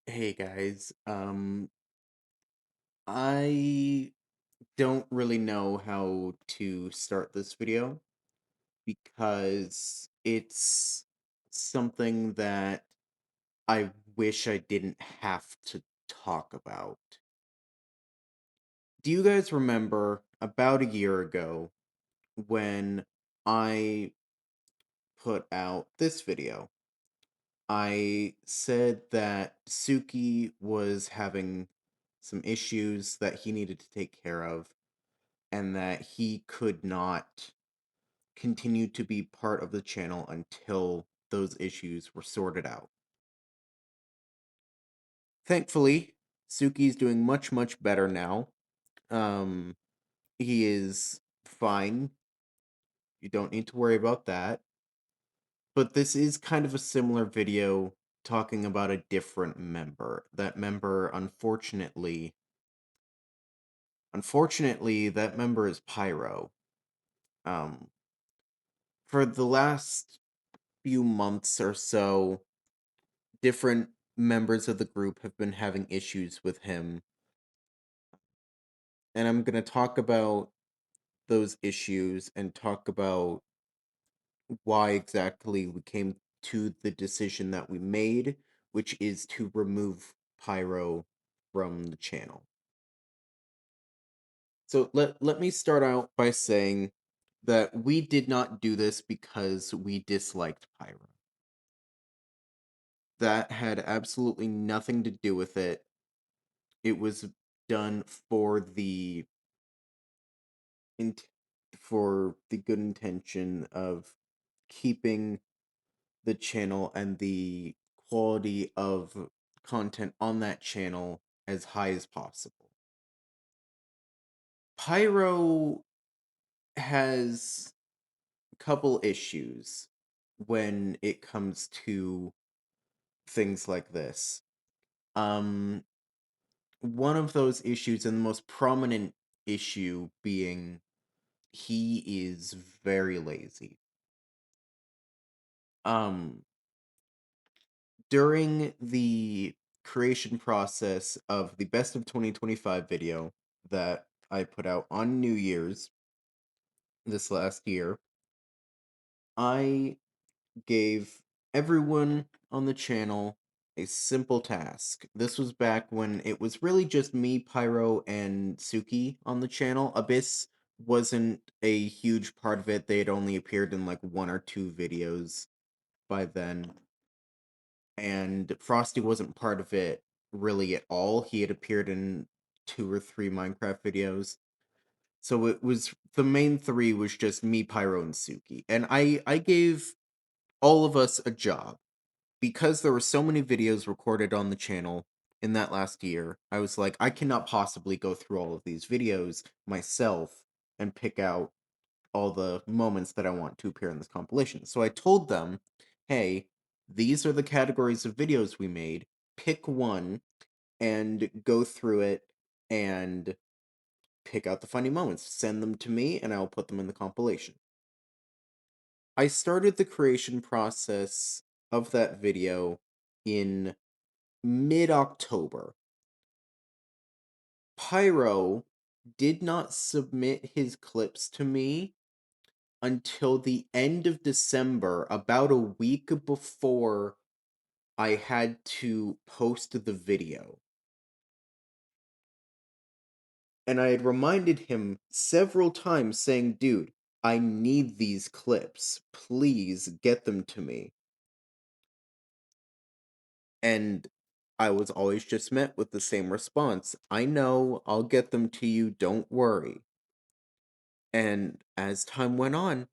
Hey guys, I don't really know how to start this video because it's something that I wish I didn't have to talk about. Do you guys remember about a year ago when I put out this video? I said that Suki was having some issues that he needed to take care of and that he could not continue to be part of the channel until those issues were sorted out. Thankfully, Suki's doing much, much better now. Um, he is fine. You don't need to worry about that. But this is kind of a similar video talking about a different member. That member, unfortunately, that member is Pyro. Um, for the last few months or so, different members of the group have been having issues with him, and I'm going to talk about those issues and talk about why exactly we came to the decision that we made, which is to remove Pyro from the channel. So let me start out by saying that we did not do this because we disliked Pyro. That had absolutely nothing to do with it. It was done int- for the good intention of keeping the channel and the quality of content on that channel as high as possible. Pyro has a couple issues when it comes to things like this. Um, one of those issues, and the most prominent issue, being he is very lazy. Um, during the creation process of the best of 2025 video that I put out on New Year's this last year, I gave everyone on the channel a simple task. This was back when it was really just me, Pyro, and Suki on the channel. Abyss wasn't a huge part of it. They had only appeared in like one or two videos by then. And Frosty wasn't part of it really at all. He had appeared in two or three Minecraft videos. So it was the main three was just me, Pyro, and Suki. And I gave all of us a job because there were so many videos recorded on the channel in that last year. I was like, I cannot possibly go through all of these videos myself and pick out all the moments that I want to appear in this compilation. So I told them, hey, these are the categories of videos we made. Pick one and go through it and pick out the funny moments. Send them to me and I'll put them in the compilation. I started the creation process of that video in mid October. Pyro did not submit his clips to me until the end of December, about a week before I had to post the video. And I had reminded him several times saying, dude, I need these clips. Please get them to me. And I was always just met with the same response. I know, I'll get them to you, don't worry. And as time went on,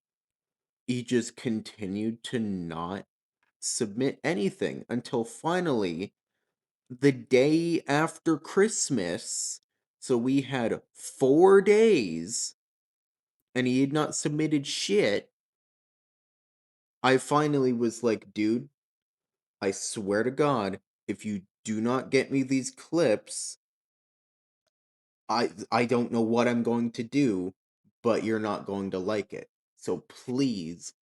he just continued to not submit anything until finally, the day after Christmas, so we had 4 days, and he had not submitted shit. I finally was like, dude, I swear to God, if you do not get me these clips, I don't know what I'm going to do, but you're not going to like it. So please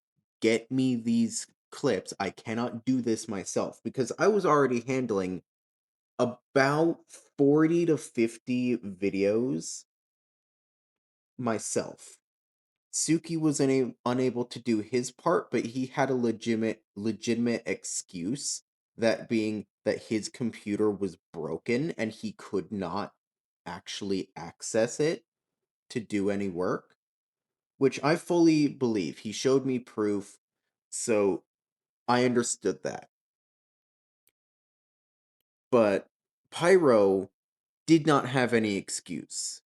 get me these clips. I cannot do this myself because I was already handling about 40 to 50 videos myself. Suki was unable to do his part, but he had a legitimate excuse, that being that his computer was broken and he could not actually access it to do any work, which I fully believe. He showed me proof, so I understood that. But Pyro did not have any excuse.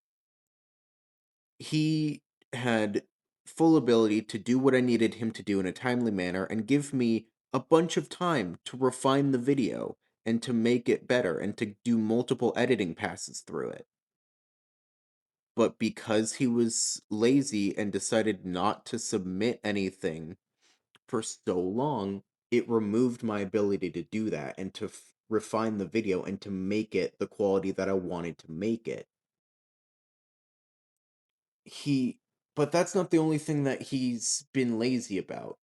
He had full ability to do what I needed him to do in a timely manner and give me a bunch of time to refine the video and to make it better and to do multiple editing passes through it. But because he was lazy and decided not to submit anything for so long, it removed my ability to do that and to refine the video and to make it the quality that I wanted to make it. He but that's not the only thing that he's been lazy about.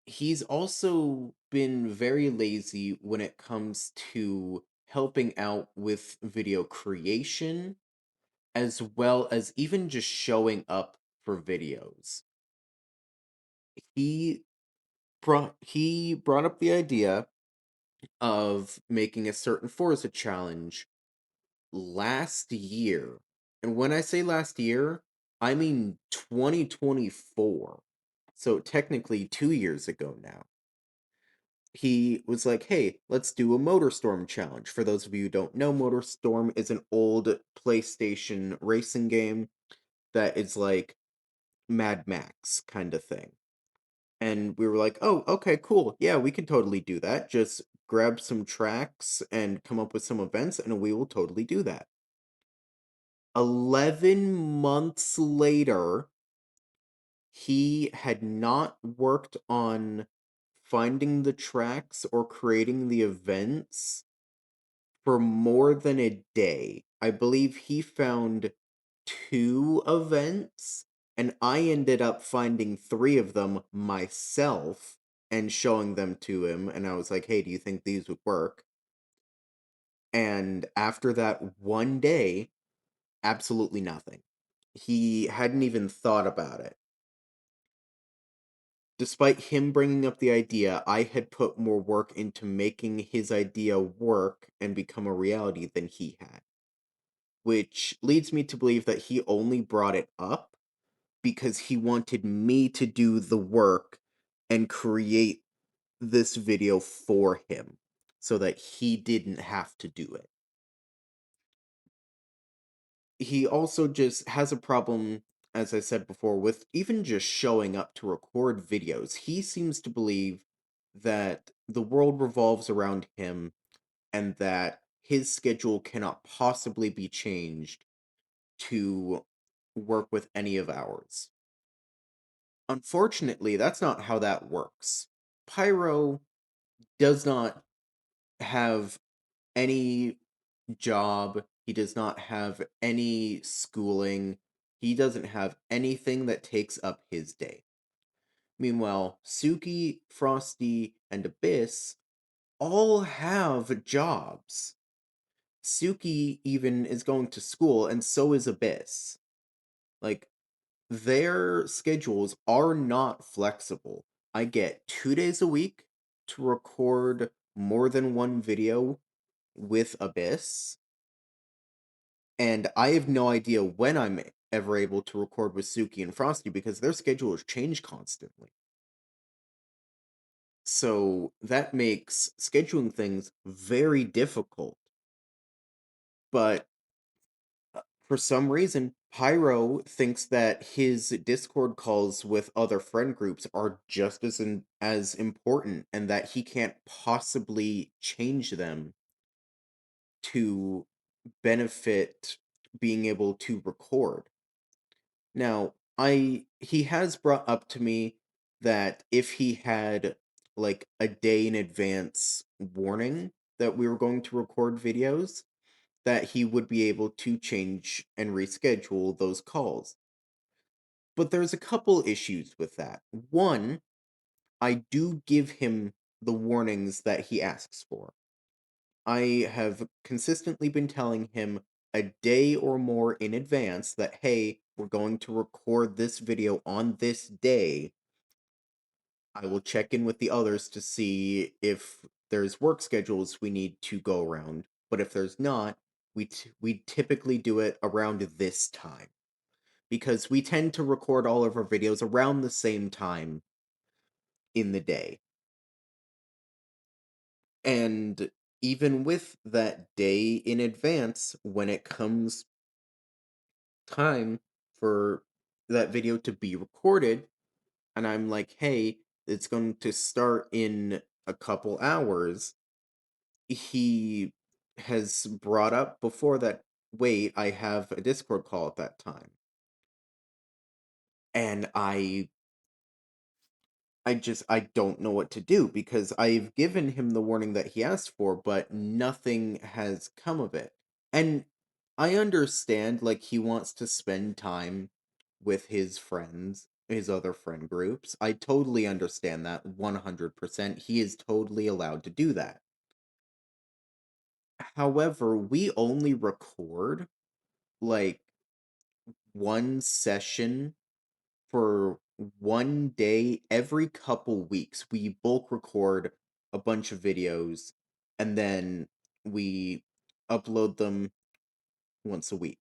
He's also been very lazy when it comes to helping out with video creation, as well as even just showing up for videos. He he brought up the idea of making a certain Forza challenge last year. And when I say last year, I mean 2024. So technically 2 years ago now. He was like, hey, let's do a MotorStorm challenge. For those of you who don't know, MotorStorm is an old PlayStation racing game that is like Mad Max kind of thing. And we were like, oh, okay, cool. Yeah, we can totally do that. Just grab some tracks and come up with some events, and we will totally do that. 11 months later, he had not worked on finding the tracks or creating the events for more than a day. I believe he found 2 events, and I ended up finding 3 of them myself and showing them to him, and I was like, "Hey, do you think these would work?" And after that one day, absolutely nothing. He hadn't even thought about it. Despite him bringing up the idea, I had put more work into making his idea work and become a reality than he had. Which leads me to believe that he only brought it up because he wanted me to do the work and create this video for him so that he didn't have to do it. He also just has a problem, as I said before, with even just showing up to record videos. He seems to believe that the world revolves around him and that his schedule cannot possibly be changed to work with any of ours. Unfortunately, that's not how that works. Pyro does not have any job, he does not have any schooling, he doesn't have anything that takes up his day. Meanwhile, Suki, Frosty, and Abyss all have jobs. Suki even is going to school, and so is Abyss. Like, their schedules are not flexible. I get 2 days a week to record more than one video with Abyss, and I have no idea when I'm ever able to record with Suki and Frosty because their schedules change constantly. So that makes scheduling things very difficult. But for some reason, Pyro thinks that his Discord calls with other friend groups are just as important, and that he can't possibly change them to benefit being able to record. Now, he has brought up to me that if he had like a day in advance warning that we were going to record videos, that he would be able to change and reschedule those calls. But there's a couple issues with that. One, I do give him the warnings that he asks for. I have consistently been telling him a day or more in advance that, hey, we're going to record this video on this day. I will check in with the others to see if there's work schedules we need to go around. But if there's not, we typically do it around this time because we tend to record all of our videos around the same time in the day. And even with that day in advance, when it comes time for that video to be recorded, and I'm like, hey, it's going to start in a couple hours, he has brought up before that, wait, I have a Discord call at that time. And I don't know what to do because I've given him the warning that he asked for, but nothing has come of it. And I understand, like, he wants to spend time with his friends, his other friend groups. I totally understand that 100%. He is totally allowed to do that. However, we only record like one session for one day every couple weeks. We bulk record a bunch of videos and then we upload them once a week.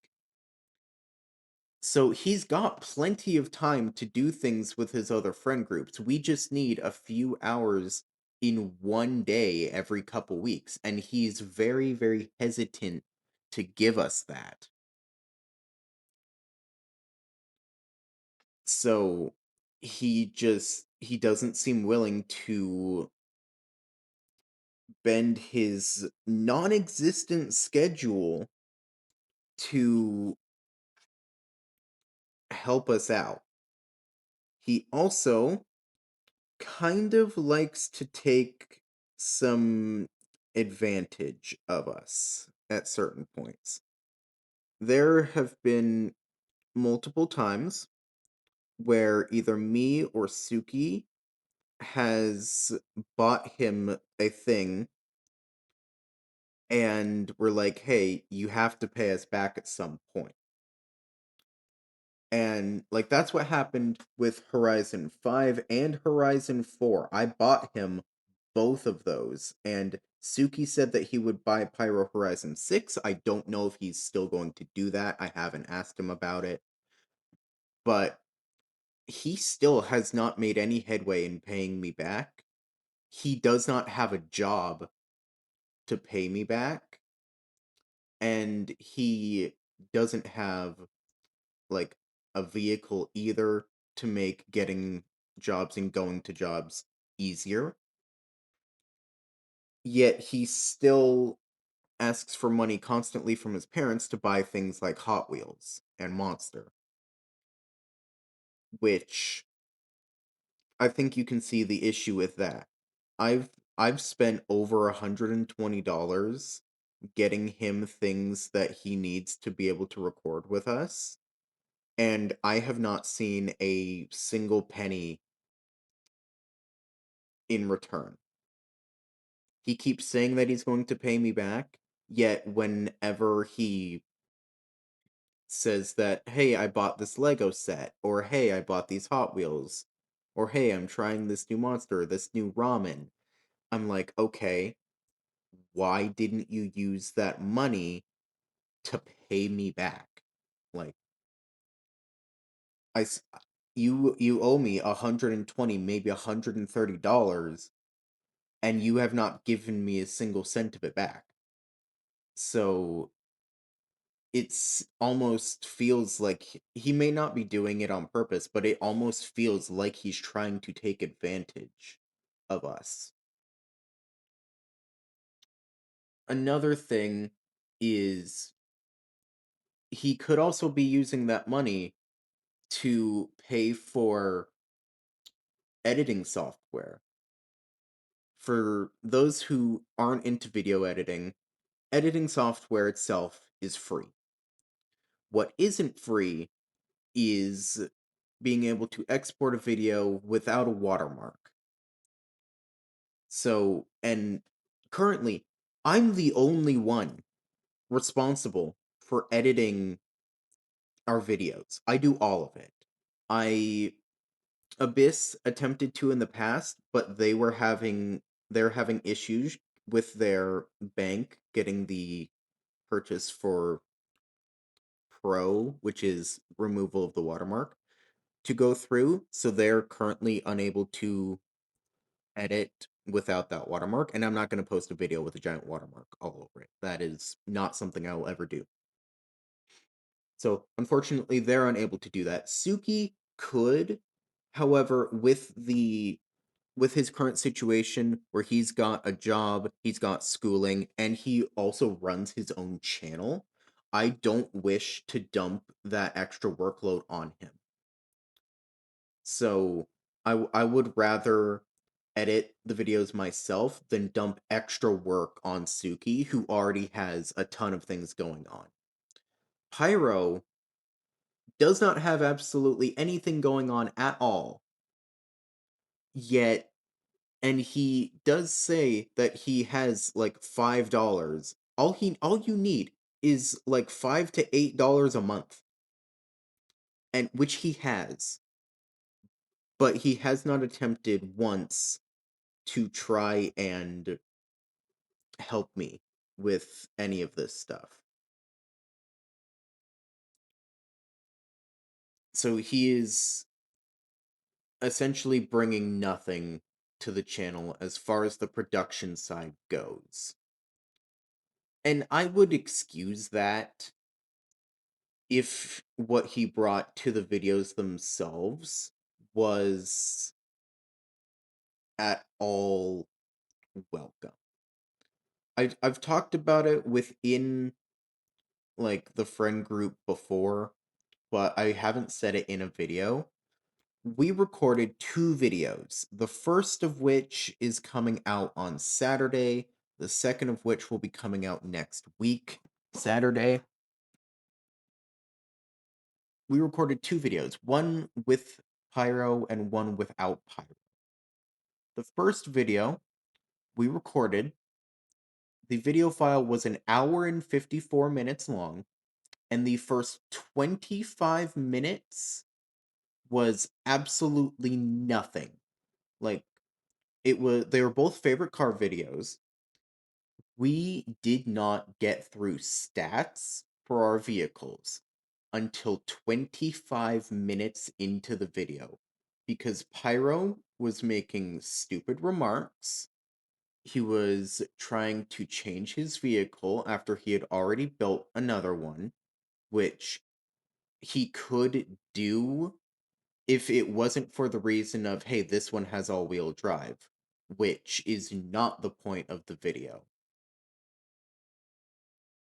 So he's got plenty of time to do things with his other friend groups. We just need a few hours in one day every couple weeks. And he's very, very hesitant to give us that. So he doesn't seem willing to bend his non-existent schedule to help us out. He also kind of likes to take some advantage of us at certain points. There have been multiple times where either me or Suki has bought him a thing and we're like, hey, you have to pay us back at some point. And like that's what happened with Horizon 5 and Horizon 4. I bought him both of those and Suki said that he would buy Pyro Horizon 6. I don't know if he's still going to do that. I haven't asked him about it. But he still has not made any headway in paying me back. He does not have a job to pay me back and he doesn't have like a vehicle either to make getting jobs and going to jobs easier. Yet he still asks for money constantly from his parents to buy things like Hot Wheels and Monster, which I think you can see the issue with that. I've I've spent over $120 getting him things that he needs to be able to record with us, and I have not seen a single penny in return. He keeps saying that he's going to pay me back, yet whenever he says that, hey, I bought this Lego set, or hey, I bought these Hot Wheels, or hey, I'm trying this new monster, this new ramen, I'm like, okay, why didn't you use that money to pay me back? Like, I, s- you owe me 120, maybe $130, and you have not given me a single cent of it back. So it's almost feels like he may not be doing it on purpose, but it almost feels like he's trying to take advantage of us. Another thing is he could also be using that money to pay for editing software. For those who aren't into video editing, editing software itself is free. What isn't free is being able to export a video without a watermark. So, and currently, I'm the only one responsible for editing our videos. I do all of it. I Abyss attempted to in the past, but they're having issues with their bank getting the purchase for Pro, which is removal of the watermark, to go through, so they're currently unable to edit without that watermark, and I'm not going to post a video with a giant watermark all over it. That is not something I will ever do. So, unfortunately, they're unable to do that. Suki could, however, with his current situation where he's got a job, he's got schooling, and he also runs his own channel, I don't wish to dump that extra workload on him. So I would rather edit the videos myself than dump extra work on Suki, who already has a ton of things going on. Pyro does not have absolutely anything going on at all, yet, and he does say that he has like $5. All you need is like $5 to $8 a month, and which he has, but he has not attempted once to try and help me with any of this stuff. So he is essentially bringing nothing to the channel as far as the production side goes. And I would excuse that if what he brought to the videos themselves was at all welcome. I've talked about it within like the friend group before, but I haven't said it in a video. We recorded two videos, the first of which is coming out on Saturday, the second of which will be coming out next week, Saturday. We recorded two videos, one with Pyro and one without Pyro. The first video we recorded, the video file was an hour and 54 minutes long, and the first 25 minutes was absolutely nothing. Like, they were both favorite car videos. We did not get through stats for our vehicles until 25 minutes into the video because Pyro was making stupid remarks. He was trying to change his vehicle after he had already built another one, which he could do if it wasn't for the reason of, hey, this one has all-wheel drive, which is not the point of the video.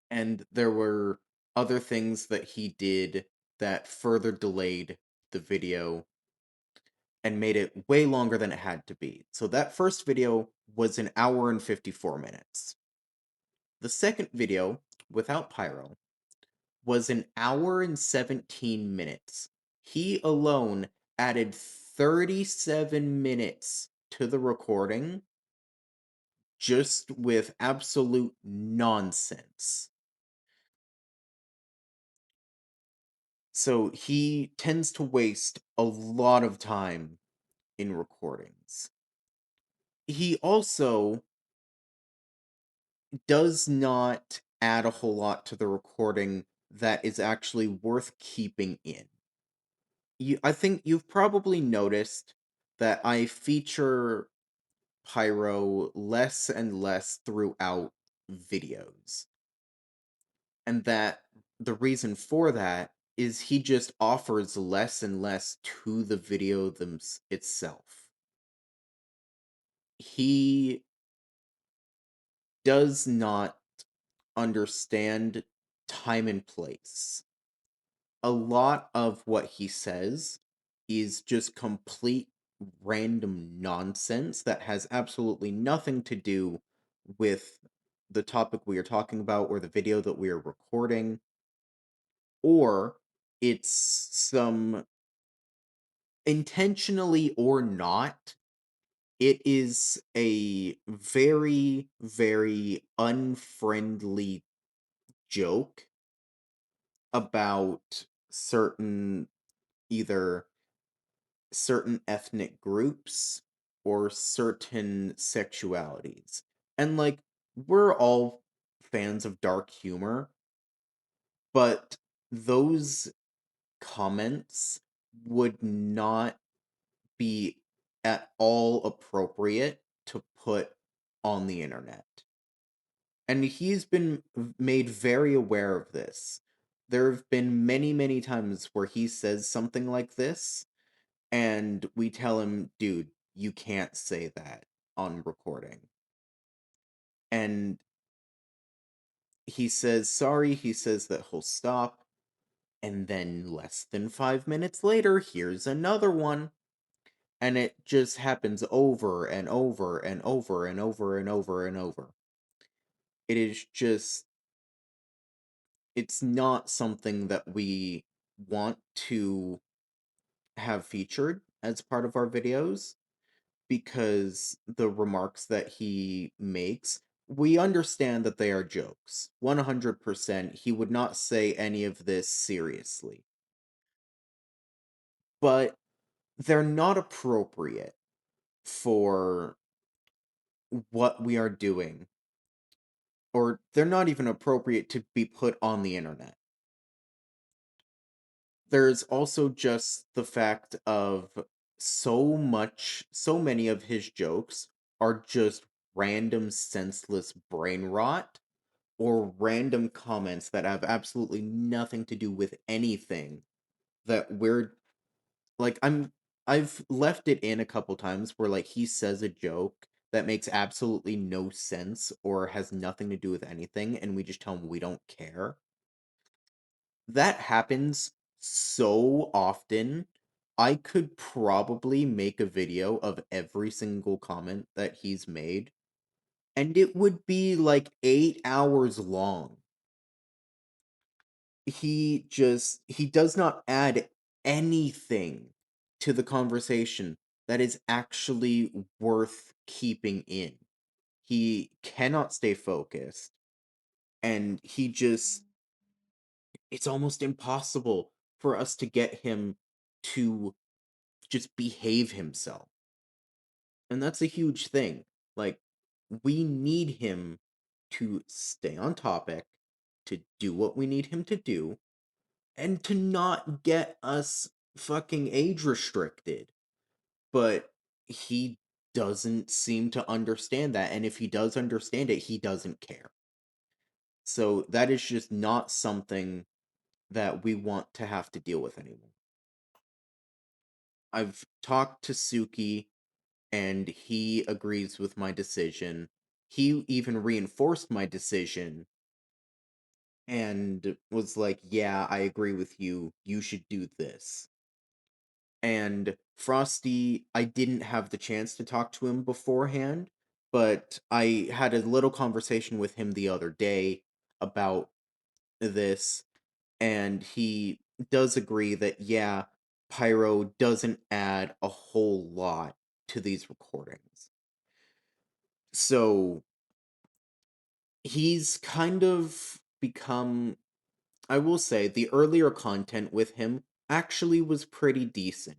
And there were other things that he did that further delayed the video and made it way longer than it had to be. So that first video was an hour and 54 minutes. The second video, without Pyro, was an hour and 17 minutes. He alone added 37 minutes to the recording just with absolute nonsense. So he tends to waste a lot of time in recordings. He also does not add a whole lot to the recording that is actually worth keeping in. I think you've probably noticed that I feature Pyro less and less throughout videos. And that the reason for that is he just offers less and less to the video itself. He does not understand time and place. A lot of what he says is just complete random nonsense that has absolutely nothing to do with the topic we are talking about or the video that we are recording, or it's some intentionally or not, it is a very, very unfriendly joke about either certain ethnic groups or certain sexualities. And like, we're all fans of dark humor, but those comments would not be at all appropriate to put on the internet. And he's been made very aware of this. There have been many, many times where he says something like this, and we tell him, dude, you can't say that on recording. And he says sorry, he says that he'll stop, and then less than 5 minutes later, here's another one. And it just happens over and over and over and over and over and over. It is just, it's not something that we want to have featured as part of our videos, because the remarks that he makes, we understand that they are jokes. 100%, he would not say any of this seriously. But they're not appropriate for what we are doing, or they're not even appropriate to be put on the internet. There's also just the fact of so many of his jokes are just random senseless brain rot or random comments that have absolutely nothing to do with anything that we're like I've left it in a couple times where like he says a joke that makes absolutely no sense or has nothing to do with anything, and we just tell him we don't care. That happens so often. I could probably make a video of every single comment that he's made, and it would be like 8 hours long. He does not add anything to the conversation that is actually worth keeping in. He cannot stay focused, and it's almost impossible for us to get him to just behave himself. And that's a huge thing. Like, we need him to stay on topic, to do what we need him to do, and to not get us fucking age restricted. But he doesn't seem to understand that, and if he does understand it, he doesn't care. So that is just not something that we want to have to deal with anymore. I've talked to Suki, and he agrees with my decision. He even reinforced my decision and was like, yeah, I agree with you. You should do this. And Frosty, I didn't have the chance to talk to him beforehand, but I had a little conversation with him the other day about this, and he does agree that, yeah, Pyro doesn't add a whole lot to these recordings. So he's kind of become, I will say, the earlier content with him actually was pretty decent.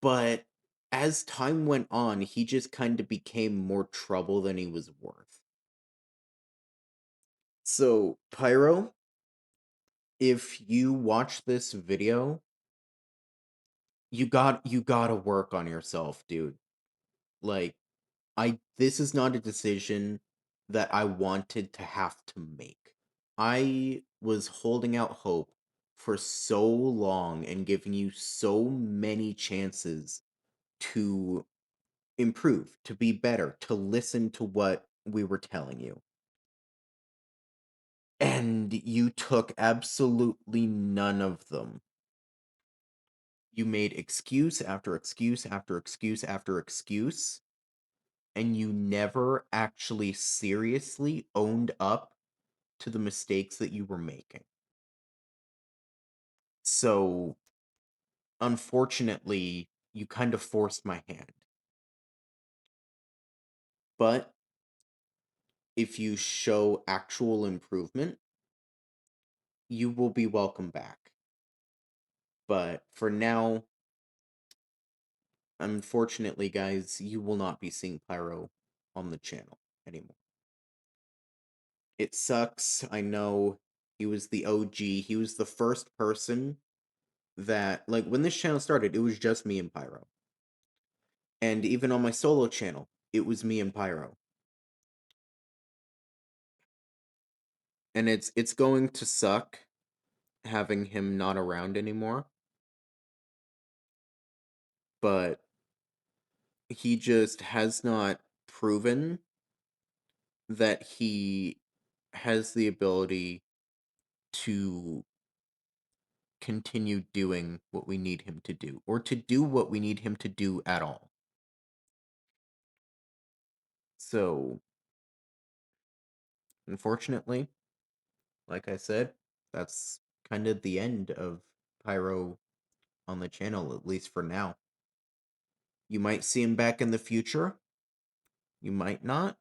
But as time went on, he just kind of became more trouble than he was worth. So, Pyro, if you watch this video, you gotta work on yourself, dude. Like, I this is not a decision that I wanted to have to make. I was holding out hope for so long and giving you so many chances to improve, to be better, to listen to what we were telling you. And you took absolutely none of them. You made excuse after excuse after excuse after excuse, and you never actually seriously owned up to the mistakes that you were making. So, unfortunately, you kind of forced my hand. But if you show actual improvement, you will be welcome back. But for now, unfortunately, guys, you will not be seeing Pyro on the channel anymore. It sucks. I know he was the OG. He was the first person that, like, when this channel started, it was just me and Pyro. And even on my solo channel, it was me and Pyro. And it's going to suck having him not around anymore, but he just has not proven that he has the ability to continue doing what we need him to do, or to do what we need him to do at all. So, unfortunately, like I said, that's kind of the end of Pyro on the channel, at least for now. You might see him back in the future. You might not.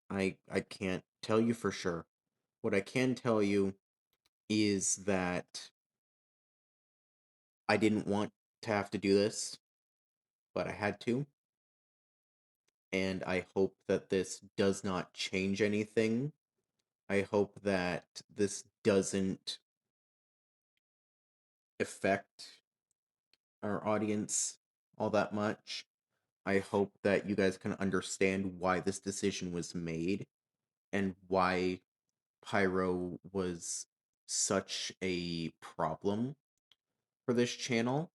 I can't tell you for sure. What I can tell you is that I didn't want to have to do this, but I had to. And I hope that this does not change anything. I hope that this doesn't affect our audience all that much. I hope that you guys can understand why this decision was made and why Pyro was such a problem for this channel.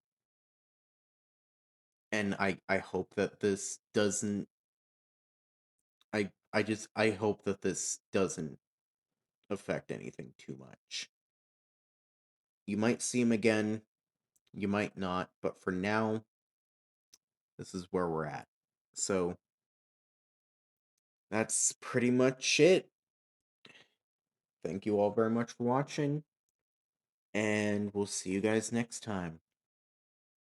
And I hope that this doesn't I hope that this doesn't affect anything too much. You might see him again, you might not, but for now, this is where we're at. So that's pretty much it. Thank you all very much for watching, and we'll see you guys next time.